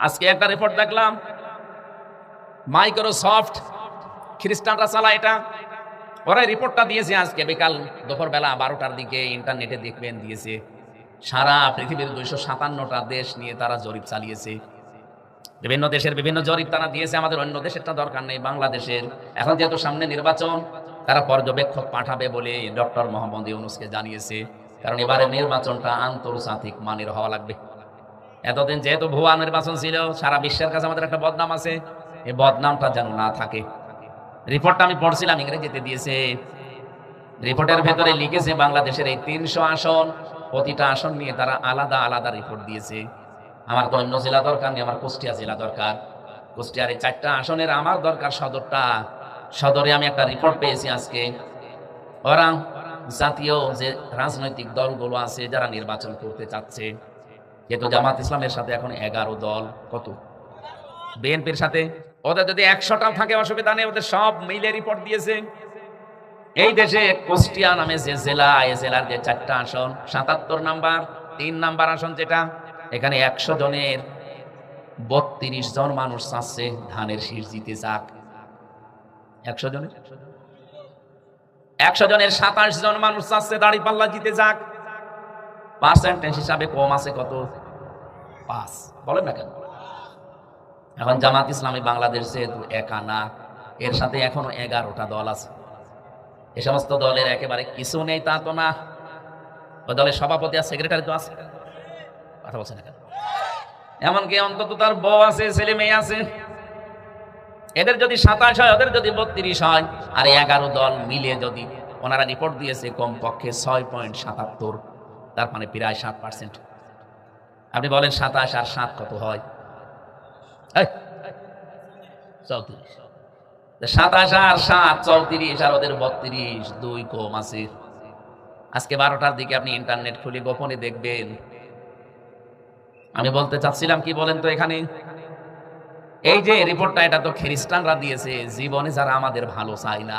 আজকে একটা রিপোর্ট দেখলাম, মাইক্রোসফট খ্রিস্টানরা চালায় এটা। ওরা রিপোর্টটা দিয়েছে আজকে বিকাল দুপুরবেলা 12টার দিকে, ইন্টারনেটে দেখবেন দিয়েছে। সারা পৃথিবীর 257টা দেশ নিয়ে তারা জরিপ চালিয়েছে। বিভিন্ন দেশের বিভিন্ন জরিপ তারা দিয়েছে। আমাদের অন্য দেশেরটা দরকার নেই, বাংলাদেশের এখন যেহেতু সামনে নির্বাচন, তারা পর্যবেক্ষক পাঠাবে বলে ডক্টর মোহাম্মদ ইউনূসকে জানিয়েছে। কারণ এবারে নির্বাচনটা আন্তর্জাতিক মানের হওয়া লাগবে। এতদিন যেহেতু ভুয়া নির্বাচন ছিল, সারা বিশ্বের কাছে আমাদের একটা বদনাম আছে, এই বদনামটা যেন না থাকে। রিপোর্টটা আমি পড়ছিলাম, ইংরেজিতে দিয়েছে। রিপোর্টের ভেতরে লিখেছে বাংলাদেশের এই 300 আসন, প্রতিটা আসন নিয়ে তারা আলাদা আলাদা রিপোর্ট দিয়েছে। আমার তো অন্য জেলা দরকার নেই, আমার কুষ্টিয়া জেলা দরকার। কুষ্টিয়ার এই 4টা আসনের আমার দরকার সদরটা। সদরে আমি একটা রিপোর্ট পেয়েছি আজকে। ওরা জাতীয় যে রাজনৈতিক দলগুলো আছে যারা নির্বাচন করতে চাচ্ছে, যেহেতু জামাত ইসলামের সাথে এখন 11 দল, কত বিএনপির সাথে, ওদের যদি 100টা থাকে অসুবিধা নেই, ওদের সব মিলে রিপোর্ট দিয়েছে। এই দেশে কুষ্টিয়া নামে যে জেলা, এই জেলার যে 4টা আসন, 77 নাম্বার 3 নাম্বার আসন যেটা, এখানে 100 জনের 32 জন মানুষ চাচ্ছে ধানের শীষ জিতে যাক। 100 জনের 27 জন মানুষ চাচ্ছে দাঁড়িপাল্লা জিতে যাক। পার্সেন্টেজ হিসাবে কম আছে কত? 5। বলেন না কেন? এখন জামাত ইসলামী বাংলাদেশ যেহেতু একা না, এর সাথে এখনো 11টা দল আছে। এই সমস্ত দলের একেবারে কিছু নেই তা তো না। ওই দলের সভাপতি আর সেক্রেটারি তো আছে, কথা বলছে না কেন? এমনকি অন্তত তার বউ আছে, ছেলে মেয়ে আছে। এদের যদি 27 হয়, ওদের যদি 32 হয়, আর 11 দল মিলে যদি, ওনারা রিপোর্ট দিয়েছে কমপক্ষে 6.77, তার মানে প্রায় 7%। আপনি বলেন 27 আর 7 কত হয়? 34। 27 আর 7 34, আর ওদের 32, 2 কম আছে। আজকে 12টার দিকে আপনি ইন্টারনেট খুলে গোপনে দেখবেন। আমি বলতে চাচ্ছিলাম কি বলেন তো, এখানে এই যে রিপোর্টটা, এটা তো খ্রিস্টানরা দিয়েছে। জীবনে যারা আমাদের ভালো চায় না,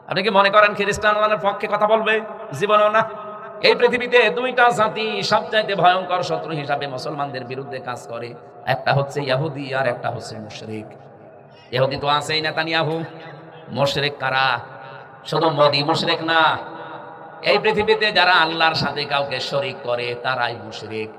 আপনি কি মনে করেন খ্রিস্টানদের পক্ষে কথা বলবে? জীবনেও না। এই পৃথিবীতে 2টা জাতি সবচাইতে ভয়ঙ্কর শত্রু হিসাবে মুসলমানদের বিরুদ্ধে কাজ করে, একটা হচ্ছে ইহুদি আর একটা হচ্ছে মুশরিক। ইহুদি তো আছেই নেতানিয়াহু, মুশরিক কারা? শুধু মোদি মুশরিক না, এই পৃথিবীতে যারা আল্লাহর সাথে কাউকে শরীক করে তারাই মুশরিক।